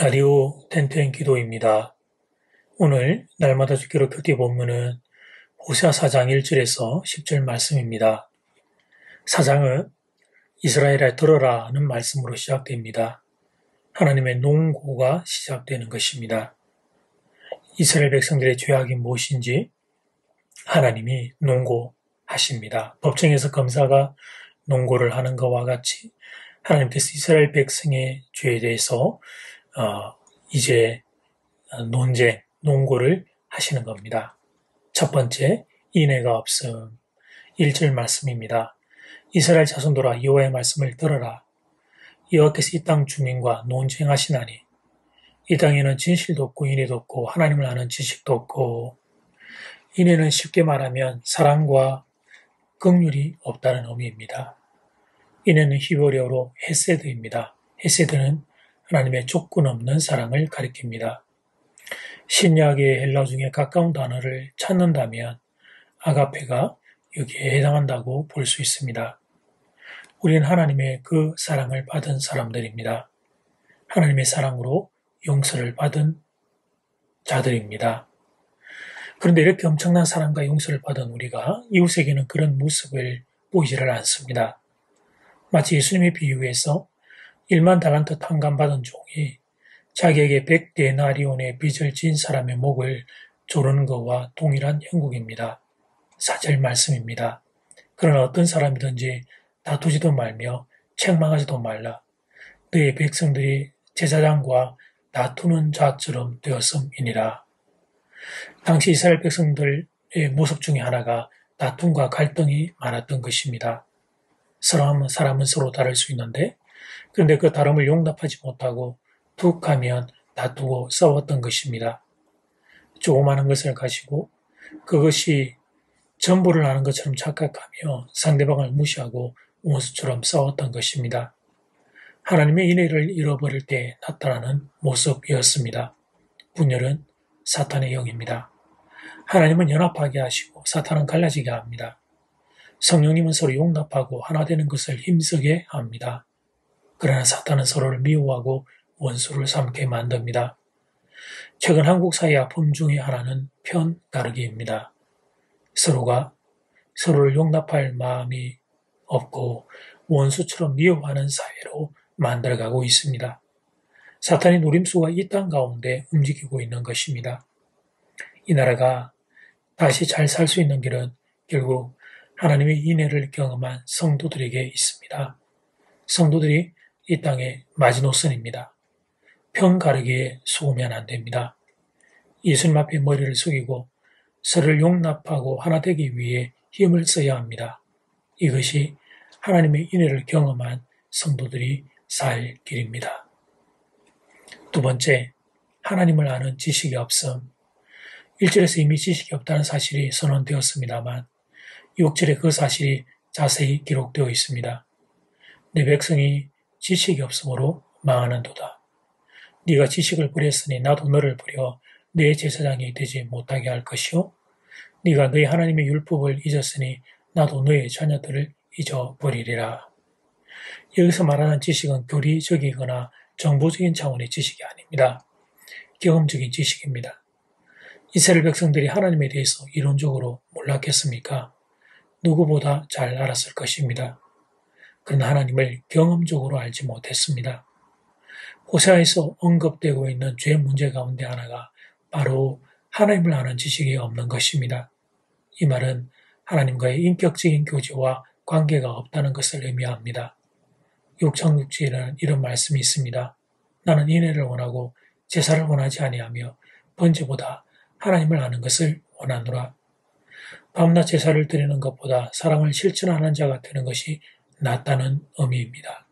라디오 텐텐 기도입니다. 오늘 날마다 주기로 교티 본문은 호세아 4장 1절에서 10절 말씀입니다. 4장은 이스라엘아 들어라는 말씀으로 시작됩니다. 하나님의 농고가 시작되는 것입니다. 이스라엘 백성들의 죄악이 무엇인지 하나님이 농고하십니다. 법정에서 검사가 농고를 하는 것과 같이 하나님께서 이스라엘 백성의 죄에 대해서 이제 농고를 하시는 겁니다. 첫 번째, 인애가 없음. 1절 말씀입니다. 이스라엘 자손들아 여호와의 말씀을 들어라. 여호와께서 이 땅 주민과 논쟁하시나니 이 땅에는 진실도 없고 인애도 없고 하나님을 아는 지식도 없고. 인애는 쉽게 말하면 사랑과 긍휼이 없다는 의미입니다. 인애는 히브리어로 헤세드입니다. 헤세드는 하나님의 조건 없는 사랑을 가리킵니다. 신약의 헬라 중에 가까운 단어를 찾는다면 아가페가 여기에 해당한다고 볼 수 있습니다. 우리는 하나님의 그 사랑을 받은 사람들입니다. 하나님의 사랑으로 용서를 받은 자들입니다. 그런데 이렇게 엄청난 사랑과 용서를 받은 우리가 이웃에게는 그런 모습을 보이지를 않습니다. 마치 예수님의 비유에서 1만 달란트 탕감받은 종이 자기에게 100데나리온의 빚을 진 사람의 목을 조르는 것과 동일한 형국입니다. 4절 말씀입니다. 그러나 어떤 사람이든지 다투지도 말며 책망하지도 말라. 너의 백성들이 제사장과 다투는 자처럼 되었음이니라. 당시 이스라엘 백성들의 모습 중에 하나가 다툼과 갈등이 많았던 것입니다. 사람은 서로 다를 수 있는데 그런데 그 다름을 용납하지 못하고 툭 하면 다투고 싸웠던 것입니다. 조그마한 것을 가지고 그것이 전부를 아는 것처럼 착각하며 상대방을 무시하고 원수처럼 싸웠던 것입니다. 하나님의 인애를 잃어버릴 때 나타나는 모습이었습니다. 분열은 사탄의 영입니다. 하나님은 연합하게 하시고 사탄은 갈라지게 합니다. 성령님은 서로 용납하고 하나 되는 것을 힘쓰게 합니다. 그러나 사탄은 서로를 미워하고 원수를 삼게 만듭니다. 최근 한국 사회의 아픔 중에 하나는 편 가르기입니다. 서로가 서로를 용납할 마음이 없고 원수처럼 미워하는 사회로 만들어가고 있습니다. 사탄의 노림수가 이 땅 가운데 움직이고 있는 것입니다. 이 나라가 다시 잘 살 수 있는 길은 결국 하나님의 인애를 경험한 성도들에게 있습니다. 성도들이 이 땅의 마지노선입니다. 편 가르기에 속으면 안 됩니다. 예수님 앞에 머리를 숙이고 서로를 용납하고 하나 되기 위해 힘을 써야 합니다. 이것이 하나님의 인애를 경험한 성도들이 살 길입니다. 두 번째, 하나님을 아는 지식이 없음. 1절에서 이미 지식이 없다는 사실이 선언되었습니다만 6절에 그 사실이 자세히 기록되어 있습니다. 내 백성이 지식이 없으므로 망하는도다. 네가 지식을 버렸으니 나도 너를 버려 내 제사장이 되지 못하게 할 것이요. 네가 너희 하나님의 율법을 잊었으니 나도 너의 자녀들을 잊어버리리라. 여기서 말하는 지식은 교리적이거나 정보적인 차원의 지식이 아닙니다. 경험적인 지식입니다. 이스라엘 백성들이 하나님에 대해서 이론적으로 몰랐겠습니까? 누구보다 잘 알았을 것입니다. 그러나 하나님을 경험적으로 알지 못했습니다. 호세아에서 언급되고 있는 죄 문제 가운데 하나가 바로 하나님을 아는 지식이 없는 것입니다. 이 말은 하나님과의 인격적인 교제와 관계가 없다는 것을 의미합니다. 육창육지에는 이런 말씀이 있습니다. 나는 인애를 원하고 제사를 원하지 아니하며 번제보다 하나님을 아는 것을 원하노라. 밤낮 제사를 드리는 것보다 사랑을 실천하는 자가 되는 것이 낫다는 의미입니다.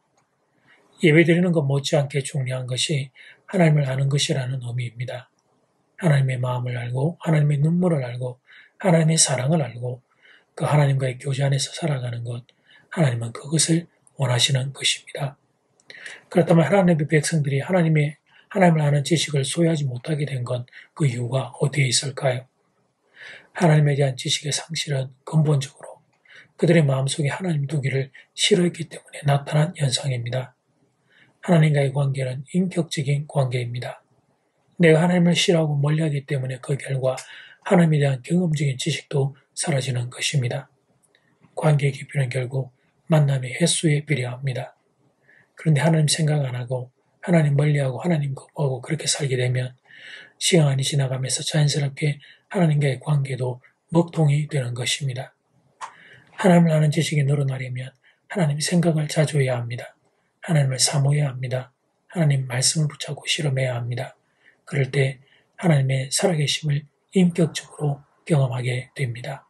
예배드리는 것 못지않게 중요한 것이 하나님을 아는 것이라는 의미입니다. 하나님의 마음을 알고 하나님의 눈물을 알고 하나님의 사랑을 알고 그 하나님과의 교제 안에서 살아가는 것, 하나님은 그것을 원하시는 것입니다. 그렇다면 하나님의 백성들이 하나님을 아는 지식을 소유하지 못하게 된 건 그 이유가 어디에 있을까요? 하나님에 대한 지식의 상실은 근본적으로 그들의 마음속에 하나님 두기를 싫어했기 때문에 나타난 현상입니다. 하나님과의 관계는 인격적인 관계입니다. 내가 하나님을 싫어하고 멀리하기 때문에 그 결과 하나님에 대한 경험적인 지식도 사라지는 것입니다. 관계의 깊이는 결국 만남의 횟수에 비례합니다. 그런데 하나님 생각 안 하고 하나님 멀리하고 하나님 거부하고 그렇게 살게 되면 시간이 지나가면서 자연스럽게 하나님과의 관계도 먹통이 되는 것입니다. 하나님을 아는 지식이 늘어나려면 하나님의 생각을 자주 해야 합니다. 하나님을 사모해야 합니다. 하나님 말씀을 붙잡고 실험해야 합니다. 그럴 때 하나님의 살아계심을 인격적으로 경험하게 됩니다.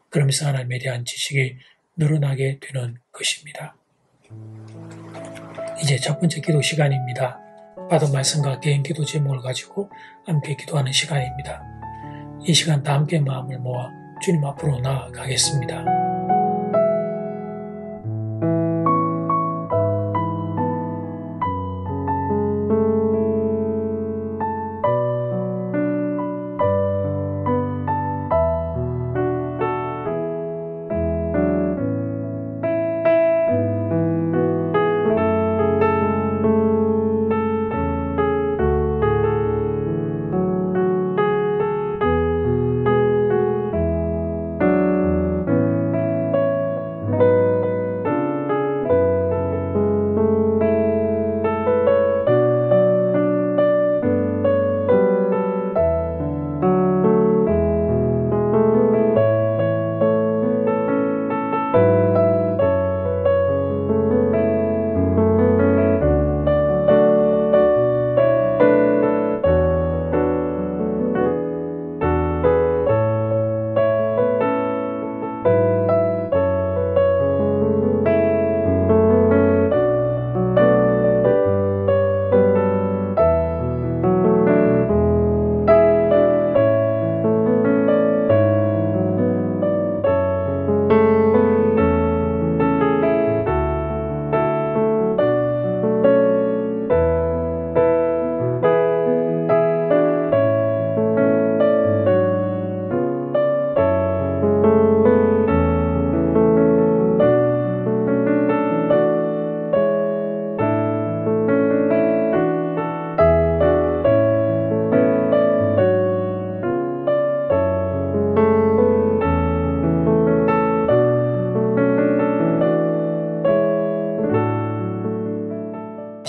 그러면서 하나님에 대한 지식이 늘어나게 되는 것입니다. 이제 첫 번째 기도 시간입니다. 받은 말씀과 개인 기도 제목을 가지고 함께 기도하는 시간입니다. 이 시간 다 함께 마음을 모아 주님 앞으로 나아가겠습니다.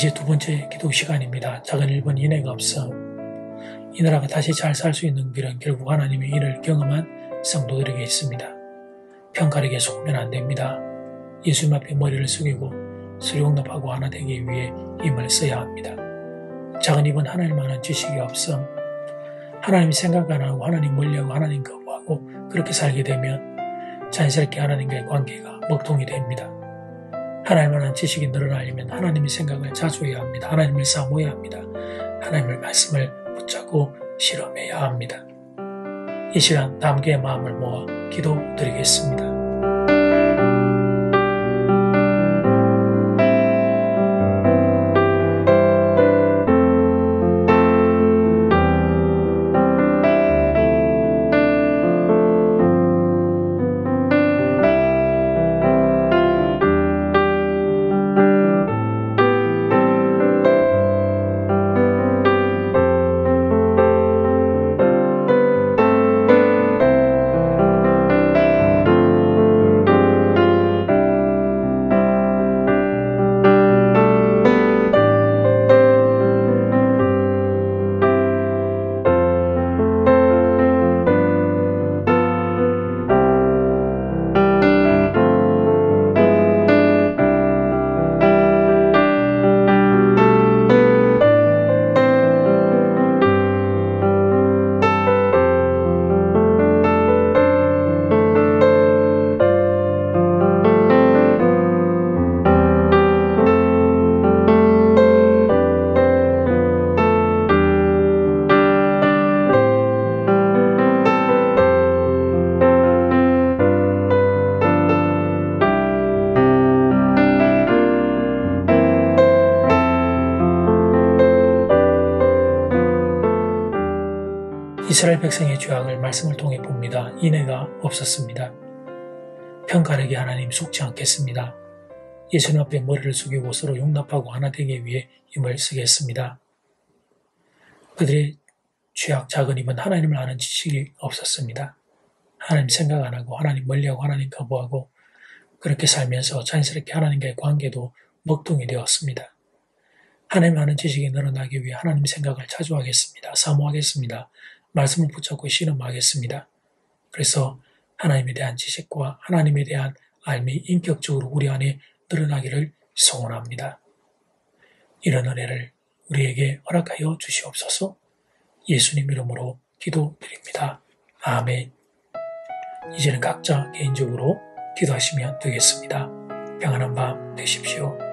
이제 두 번째 기도 시간입니다. 작은 1번 인애가 없어 이 나라가 다시 잘 살 수 있는 길은 결국 하나님의 일을 경험한 성도들에게 있습니다. 평가력에 속으면 안 됩니다. 예수님 앞에 머리를 숙이고 수용납하고 하나 되기 위해 힘을 써야 합니다. 작은 2번 하나님 아는 지식이 없음 하나님 생각 안 하고 하나님 멀리하고 하나님 거부하고 그렇게 살게 되면 자연스럽게 하나님과의 관계가 먹통이 됩니다. 하나님 아는 지식이 늘어나려면 하나님의 생각을 자주 해야 합니다. 하나님을 사모해야 합니다. 하나님의 말씀을 붙잡고 실험해야 합니다. 이 시간 다 함께 마음을 모아 기도 드리겠습니다. 이스라엘 백성의 죄악을 말씀을 통해 봅니다. 인애가 없었습니다. 평가력이 하나님 속지 않겠습니다. 예수님 앞에 머리를 숙이고 서로 용납하고 하나 되기 위해 힘을 쓰겠습니다. 그들의 취약 작은 힘은 하나님을 아는 지식이 없었습니다. 하나님 생각 안 하고 하나님 멀리하고 하나님 거부하고 그렇게 살면서 자연스럽게 하나님과의 관계도 먹통이 되었습니다. 하나님 아는 지식이 늘어나기 위해 하나님 생각을 자주하겠습니다. 사모하겠습니다. 말씀을 붙잡고 신음하겠습니다. 그래서 하나님에 대한 지식과 하나님에 대한 알미 인격적으로 우리 안에 늘어나기를 소원합니다. 이런 은혜를 우리에게 허락하여 주시옵소서. 예수님 이름으로 기도드립니다. 아멘. 이제는 각자 개인적으로 기도하시면 되겠습니다. 평안한 밤 되십시오.